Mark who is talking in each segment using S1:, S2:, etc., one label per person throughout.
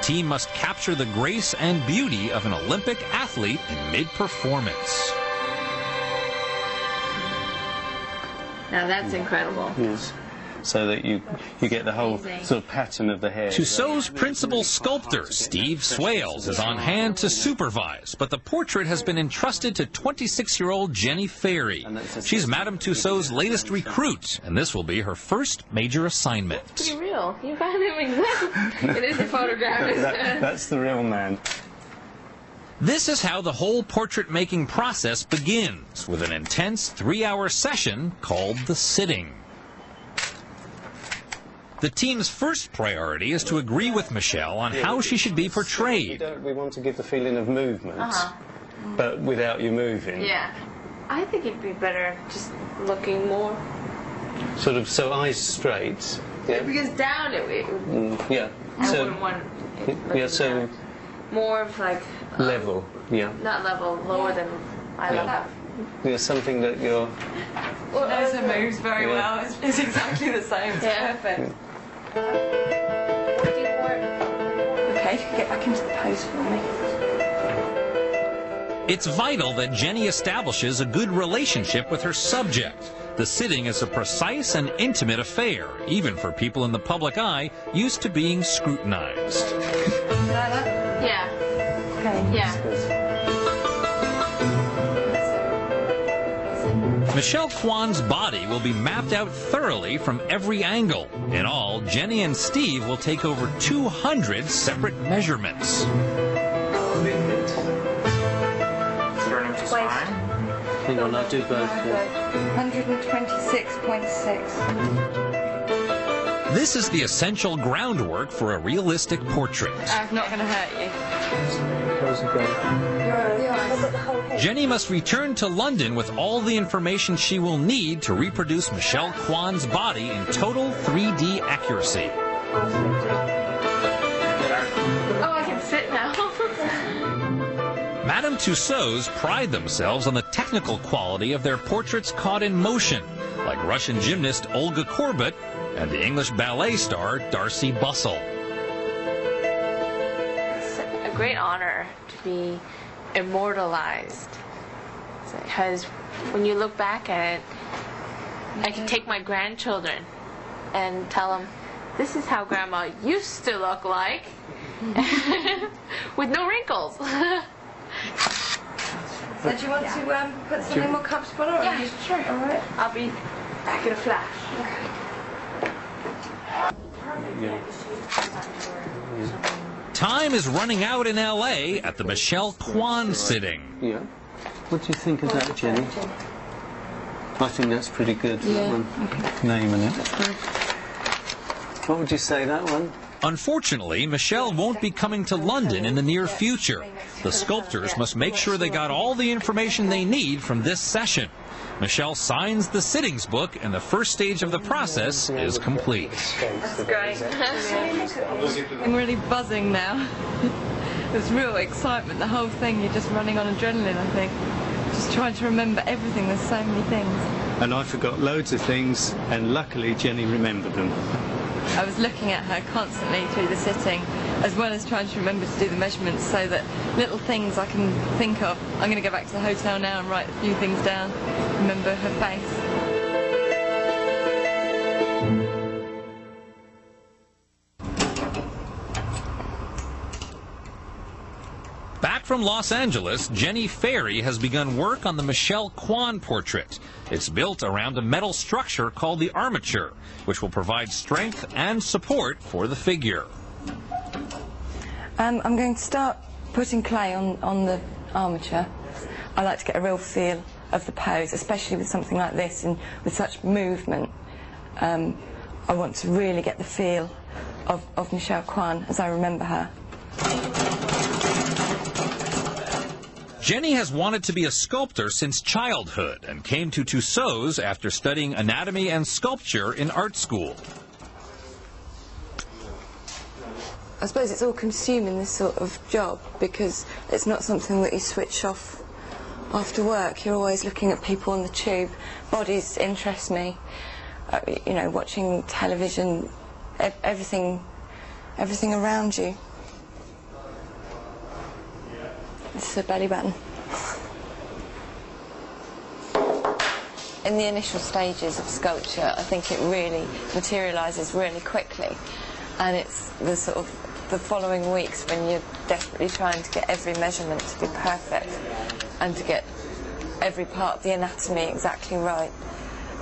S1: team must capture the grace and beauty of an Olympic athlete in mid-performance.
S2: Now that's incredible.
S3: Yes. So that you get the whole sort of pattern of the hair.
S1: Tussauds' principal sculptor, Steve Swales, is on hand to supervise, but the portrait has been entrusted to 26-year-old Jenny Ferry. She's Madame Tussauds' latest recruit, and this will be her first major assignment.
S2: It's pretty real. You found him exactly. It is a photograph.
S3: That's the real man.
S1: This is how the whole portrait-making process begins, with an intense 3-hour session called the sitting. The team's first priority is to agree with Michelle on how she should be portrayed.
S3: We want to give the feeling of movement, but without you moving.
S2: Yeah. I think it'd be better just looking more.
S3: Sort of, so eyes straight.
S2: Yeah. Because down it would...
S3: yeah.
S2: I wouldn't want it looking down. More of like...
S3: level, yeah.
S2: Not level, lower than eye level.
S3: Yeah, something that you're...
S4: She knows her moves very well. It's exactly the same. It's perfect.
S3: Yeah.
S4: Okay, get back into the pose for me.
S1: It's vital that Jenny establishes a good relationship with her subject. The sitting is a precise and intimate affair, even for people in the public eye used to being scrutinized.
S4: You like that?
S2: Yeah.
S4: Okay.
S2: Yeah.
S1: Michelle Kwan's body will be mapped out thoroughly from every angle. In all, Jenny and Steve will take over 200 separate measurements.
S5: Sternum to spine.
S3: Hang on, I'll do both.
S4: 126.6.
S1: This is the essential groundwork for a realistic portrait.
S4: I'm not going to hurt you.
S3: How's it going?
S1: Jenny must return to London with all the information she will need to reproduce Michelle Kwan's body in total 3D accuracy.
S2: Oh, I can sit now.
S1: Madame Tussauds pride themselves on the technical quality of their portraits caught in motion, like Russian gymnast Olga Korbut and the English ballet star Darcy Bussell.
S2: It's a great honor to be immortalized, because when you look back at it, I can take my grandchildren and tell them, this is how Grandma used to look like, with no wrinkles.
S4: So do you want to put something more comfortable on?
S2: Yeah, sure. All right. I'll be back in a flash.
S3: Yeah.
S1: Time is running out in LA at the Michelle Kwan sitting.
S3: Yeah. What do you think of that, Jenny? I think that's pretty good.
S4: Yeah.
S3: That one.
S4: Okay.
S3: Name in it. What would you say, that one?
S1: Unfortunately, Michelle won't be coming to London in the near future. The sculptors must make sure they got all the information they need from this session. Michelle signs the sittings book, and the first stage of the process is complete.
S4: That's great. I'm really buzzing now. There's real excitement, the whole thing. You're just running on adrenaline, I think. Just trying to remember everything. There's so many things.
S3: And I forgot loads of things, and luckily Jenny remembered them.
S4: I was looking at her constantly through the sitting, as well as trying to remember to do the measurements, so that little things I can think of. I'm going to go back to the hotel now and write a few things down, remember her face.
S1: Back from Los Angeles, Jenny Ferry has begun work on the Michelle Kwan portrait. It's built around a metal structure called the armature, which will provide strength and support for the figure.
S6: I'm going to start putting clay on the armature. I like to get a real feel of the pose, especially with something like this and with such movement. I want to really get the feel of Michelle Kwan as I remember her.
S1: Jenny has wanted to be a sculptor since childhood and came to Tussauds after studying anatomy and sculpture in art school.
S6: I suppose it's all consuming, this sort of job, because it's not something that you switch off after work. You're always looking at people on the tube. Bodies interest me. You know, watching television, everything around you. This is a belly button. In the initial stages of sculpture, I think it really materialises really quickly, and it's the sort of the following weeks when you're desperately trying to get every measurement to be perfect and to get every part of the anatomy exactly right.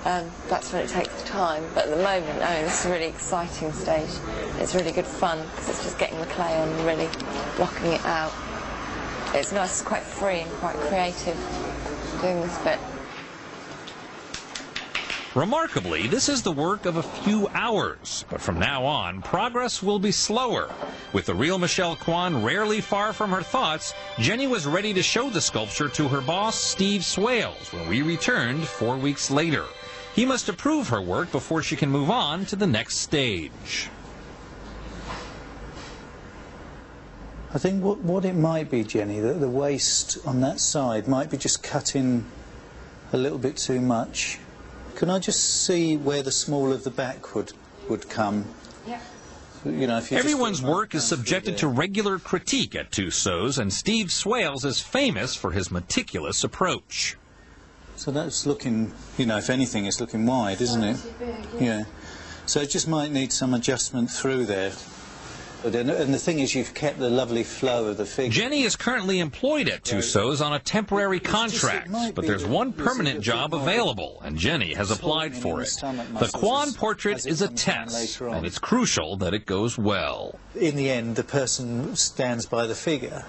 S6: That's when it takes time. But at the moment, this is a really exciting stage. It's really good fun because it's just getting the clay on and really blocking it out. It's nice, quite free and quite creative doing this bit.
S1: Remarkably, this is the work of a few hours, but from now on, progress will be slower. With the real Michelle Kwan rarely far from her thoughts, Jenny was ready to show the sculpture to her boss, Steve Swales, when we returned 4 weeks later. He must approve her work before she can move on to the next stage.
S7: I think what it might be, Jenny, that the waist on that side might be just cut in a little bit too much. Can I just see where the small of the back would come? Yeah. You know, if you
S1: Everyone's work is subjected to regular critique at Tussauds, and Steve Swales is famous for his meticulous approach.
S7: So that's looking, you know, if anything, it's looking wide, isn't it? Yeah. So it just might need some adjustment through there. And the thing is, you've kept the lovely flow of the figure.
S1: Jenny is currently employed at Tussauds on a temporary contract, but there's one permanent job available, and Jenny has applied for it. The Kwan portrait is a test, and it's crucial that it goes well.
S7: In the end, the person stands by the figure,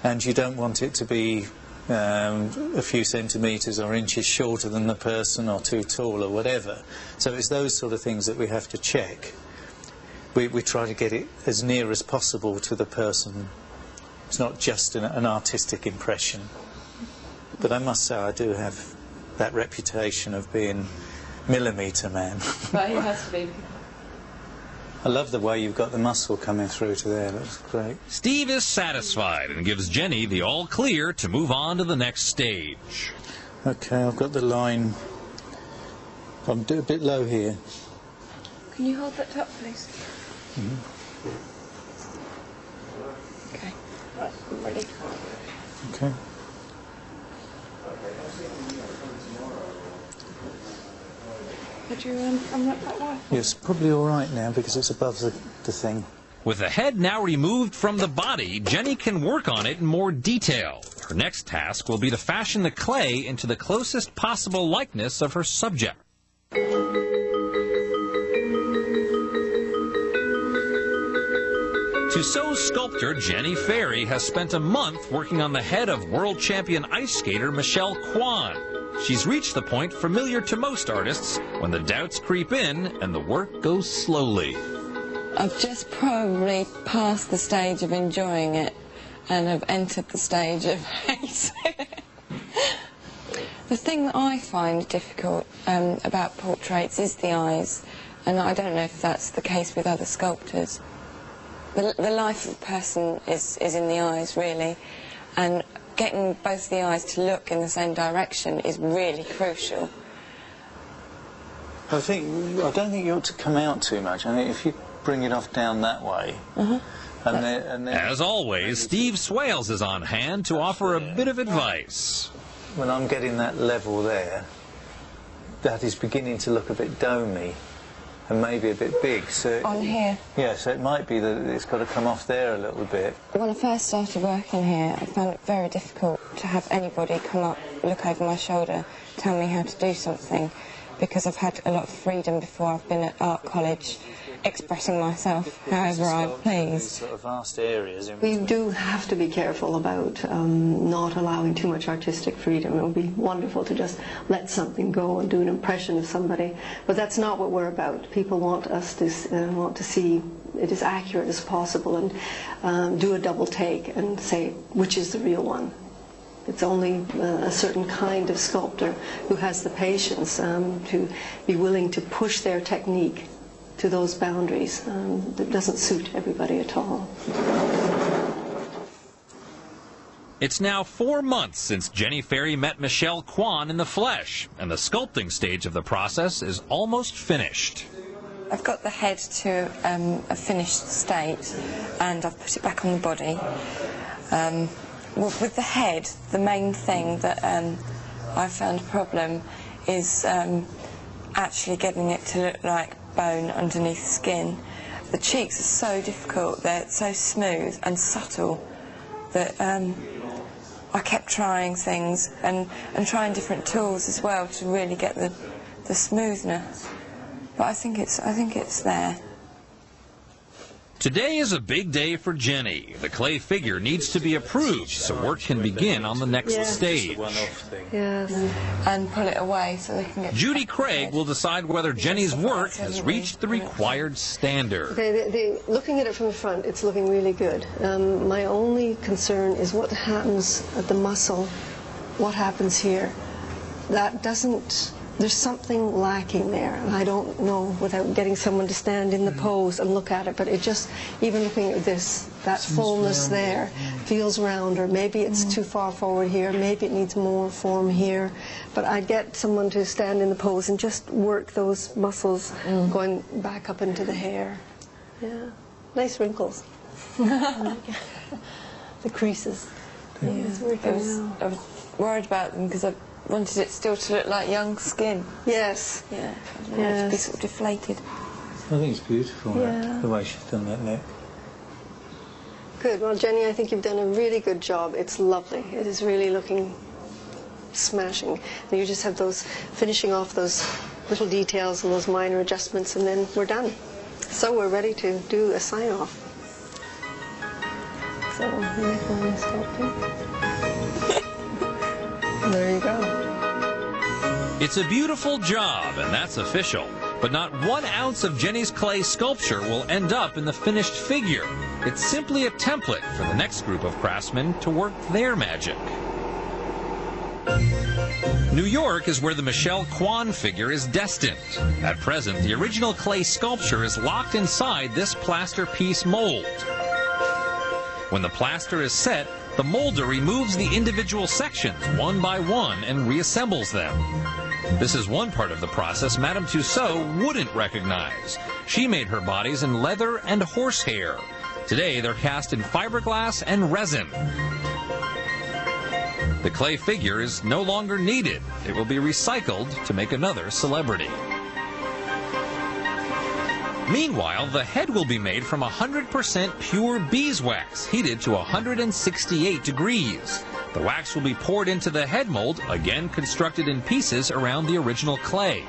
S7: and you don't want it to be a few centimetres or inches shorter than the person, or too tall, or whatever. So it's those sort of things that we have to check. We try to get it as near as possible to the person. It's not just an artistic impression. But I must say I do have that reputation of being millimetre man.
S6: But he has to be.
S7: I love the way you've got the muscle coming through to there. That's great.
S1: Steve is satisfied and gives Jenny the all clear to move on to the next stage.
S7: Okay, I've got the line. I'm a bit low here.
S6: Can you hold that up, please?
S7: Mm-hmm.
S6: Okay, right, I'm ready.
S7: Okay.
S6: Could you unwrap that wire?
S7: Yes, probably all right now because it's above the thing.
S1: With the head now removed from the body, Jenny can work on it in more detail. Her next task will be to fashion the clay into the closest possible likeness of her subject. Tussauds sculptor Jenny Ferry has spent a month working on the head of world champion ice skater Michelle Kwan. She's reached the point familiar to most artists when the doubts creep in and the work goes slowly.
S6: I've just probably passed the stage of enjoying it and I've entered the stage of hating it. The thing that I find difficult about portraits is the eyes, and I don't know if that's the case with other sculptors. The life of a person is in the eyes, really, and getting both the eyes to look in the same direction is really crucial.
S7: I don't think you ought to come out too much. I think if you bring it off down that way. And then,
S1: as always, Steve Swales is on hand to offer a bit of advice.
S7: When I'm getting that level there, that is beginning to look a bit domey and maybe a bit big. So
S6: on here?
S7: Yeah, so it might be that it's got to come off there a little bit.
S6: When I first started working here, I found it very difficult to have anybody come up, look over my shoulder, tell me how to do something, because I've had a lot of freedom before. I've been at art college, expressing myself however I please.
S7: Sort of vast areas.
S8: We do have to be careful about not allowing too much artistic freedom. It would be wonderful to just let something go and do an impression of somebody, but that's not what we're about. People want us to see it as accurate as possible and do a double take and say which is the real one. It's only a certain kind of sculptor who has the patience to be willing to push their technique to those boundaries. That doesn't suit everybody at all.
S1: It's now 4 months since Jenny Ferry met Michelle Kwan in the flesh, and the sculpting stage of the process is almost finished.
S6: I've got the head to a finished state, and I've put it back on the body. Well, with the head, the main thing that I found a problem is actually getting it to look like bone underneath skin. The cheeks are so difficult, they're so smooth and subtle that I kept trying things and trying different tools as well to really get the smoothness. But I think it's there.
S1: Today is a big day for Jenny. The clay figure needs to be approved so work can begin on the next stage.
S8: Yes.
S6: And pull it away so they can get...
S1: Judy Craig will decide whether Jenny's work has reached the required standard.
S8: Okay, looking at it from the front, it's looking really good. My only concern is what happens at the muscle, what happens here. That doesn't... There's something lacking there, and I don't know without getting someone to stand in the pose and look at it, but it just, even looking at this, that fullness there feels rounder. Maybe it's too far forward here, maybe it needs more form here, but I get someone to stand in the pose and just work those muscles going back up into the hair. Yeah, nice wrinkles. The creases. Yeah, it's working well.
S6: I was worried about them because I wanted it still to look like young skin.
S8: Yes.
S6: Yeah. I didn't want it to be sort of deflated.
S7: I think it's beautiful, the way she's done that neck.
S8: Good. Well, Jenny, I think you've done a really good job. It's lovely. It is really looking smashing. And you just have those, finishing off those little details and those minor adjustments, and then we're done. So we're ready to do a sign-off. So, neckline sculpting. There you go.
S1: It's a beautiful job, and that's official. But not 1 ounce of Jenny's clay sculpture will end up in the finished figure. It's simply a template for the next group of craftsmen to work their magic. New York is where the Michelle Kwan figure is destined. At present, the original clay sculpture is locked inside this plaster piece mold. When the plaster is set, the molder removes the individual sections one by one and reassembles them. This is one part of the process Madame Tussauds wouldn't recognize. She made her bodies in leather and horsehair. Today they're cast in fiberglass and resin. The clay figure is no longer needed. It will be recycled to make another celebrity. Meanwhile, the head will be made from 100% pure beeswax, heated to 168 degrees. The wax will be poured into the head mold, again constructed in pieces around the original clay.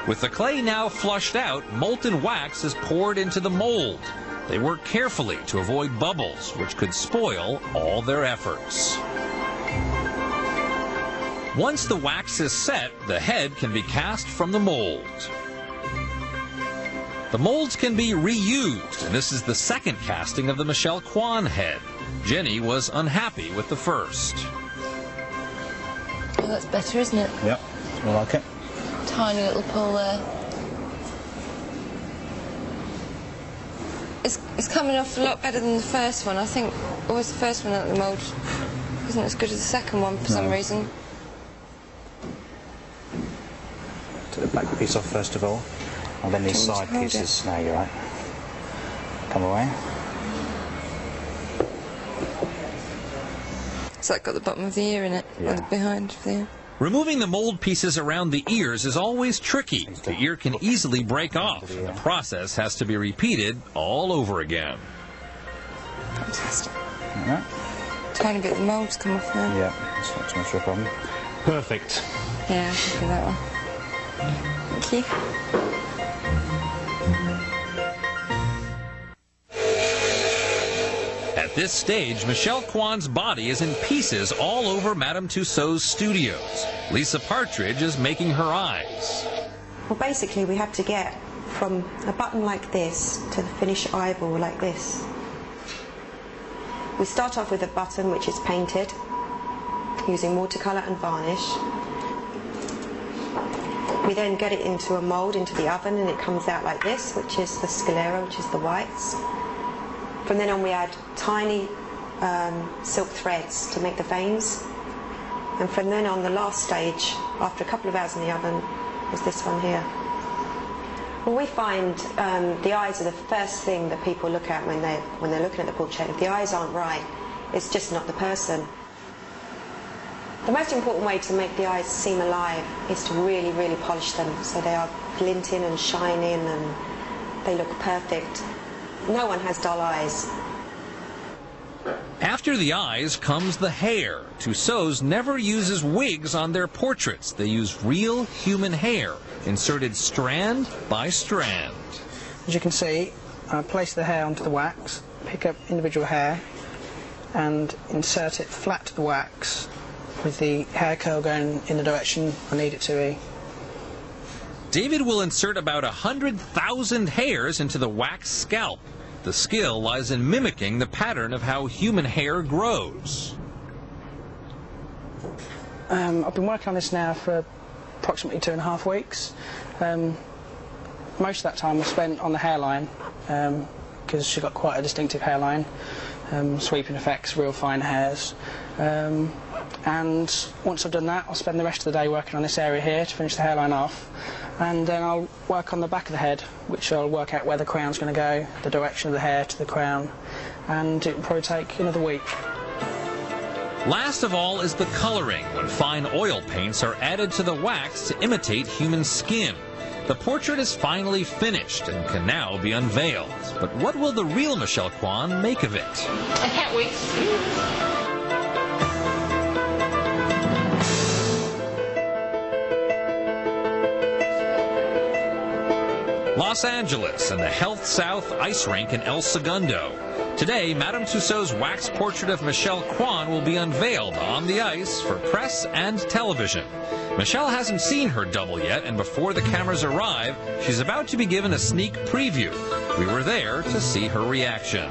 S1: With the clay now flushed out, molten wax is poured into the mold. They work carefully to avoid bubbles, which could spoil all their efforts. Once the wax is set, the head can be cast from the mold. The molds can be reused, and this is the second casting of the Michelle Kwan head. Jenny was unhappy with the first.
S6: Oh, that's better, isn't it?
S7: Yep, I like it.
S6: Tiny little pull there. It's coming off a lot better than the first one. I think always the first one out of the mould isn't as good as the second one for some reason.
S9: Take the back piece off first of all, and then these side pieces. No, you're right. Come away.
S6: So that got the bottom of the ear in it, or the behind of the ear.
S1: Removing the mold pieces around the ears is always tricky. The ear can easily break off, and the process has to be repeated all over again.
S6: Fantastic.
S9: All right.
S6: Tiny bit of the mold's come off now.
S9: Yeah, that's not too much of a problem. Perfect.
S6: Yeah, I can do that one. Thank you.
S1: At this stage, Michelle Kwan's body is in pieces all over Madame Tussauds' studios. Lisa Partridge is making her eyes.
S10: Well, basically we have to get from a button like this to the finished eyeball like this. We start off with a button which is painted using watercolour and varnish. We then get it into a mould, into the oven, and it comes out like this, which is the sclera, which is the whites. From then on we add tiny silk threads to make the veins. And from then on, the last stage, after a couple of hours in the oven, is this one here. Well, we find the eyes are the first thing that people look at when they're looking at the portrait. If the eyes aren't right, it's just not the person. The most important way to make the eyes seem alive is to really, really polish them so they are glinting and shining and they look perfect. No one has dull eyes.
S1: After the eyes comes the hair. Tussauds never uses wigs on their portraits. They use real human hair, inserted strand by strand.
S11: As you can see, I place the hair onto the wax, pick up individual hair and insert it flat to the wax with the hair curl going in the direction I need it to be.
S1: David will insert about 100,000 hairs into the wax scalp. The skill lies in mimicking the pattern of how human hair grows.
S11: I've been working on this now for approximately 2.5 weeks. Most of that time was spent on the hairline because she's got quite a distinctive hairline, sweeping effects, real fine hairs. And once I've done that, I'll spend the rest of the day working on this area here to finish the hairline off. And then I'll work on the back of the head, which I'll work out where the crown's going to go, the direction of the hair to the crown, and it will probably take another week.
S1: Last of all is the coloring, when fine oil paints are added to the wax to imitate human skin. The portrait is finally finished and can now be unveiled. But what will the real Michelle Kwan make of it?
S2: I can't wait to see it.
S1: Los Angeles and the Health South ice rink in El Segundo. Today, Madame Tussauds' wax portrait of Michelle Kwan will be unveiled on the ice for press and television. Michelle hasn't seen her double yet, and before the cameras arrive, she's about to be given a sneak preview. We were there to see her reaction.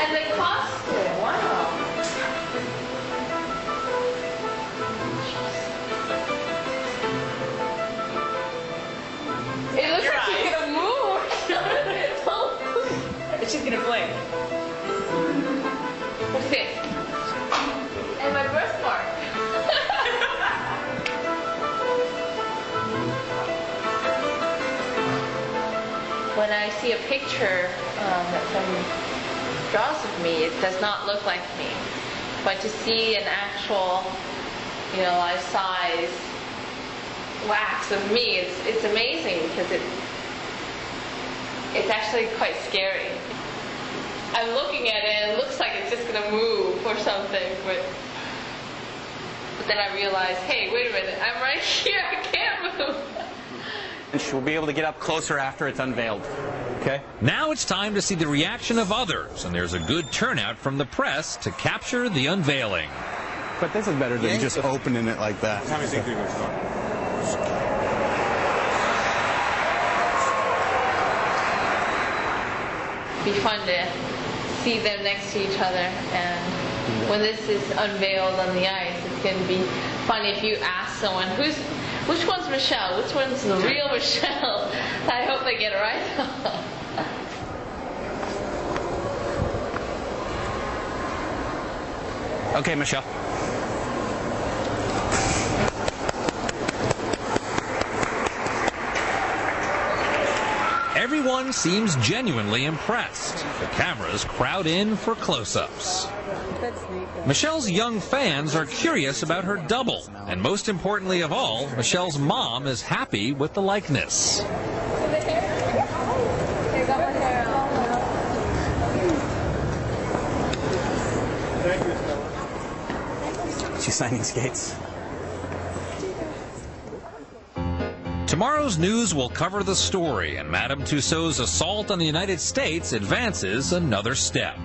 S2: And the costume, wow. It looks like she's gonna move.
S4: She's gonna blink.
S2: What's this? And my birthmark. When I see a picture that someone draws of me, it does not look like me. But to see an actual, life-size wax of me, it's amazing because it's actually quite scary. I'm looking at it and it looks like it's just going to move or something, but then I realize, hey, wait a minute, I'm right here, I can't move.
S3: And she'll be able to get up closer after it's unveiled. Okay?
S1: Now it's time to see the reaction of others, and there's a good turnout from the press to capture the unveiling.
S3: But this is better than just opening it like that.
S2: Be fun to see them next to each other, and when this is unveiled on the ice, it's going to be fun if you ask someone, which one's Michelle? Which one's the real Michelle? I hope they get it right.
S3: Okay, Michelle.
S1: Everyone seems genuinely impressed. The cameras crowd in for close-ups. Michelle's young fans are curious about her double, and most importantly of all, Michelle's mom is happy with the likeness.
S3: She's signing skates.
S1: Tomorrow's news will cover the story, and Madame Tussauds' assault on the United States advances another step.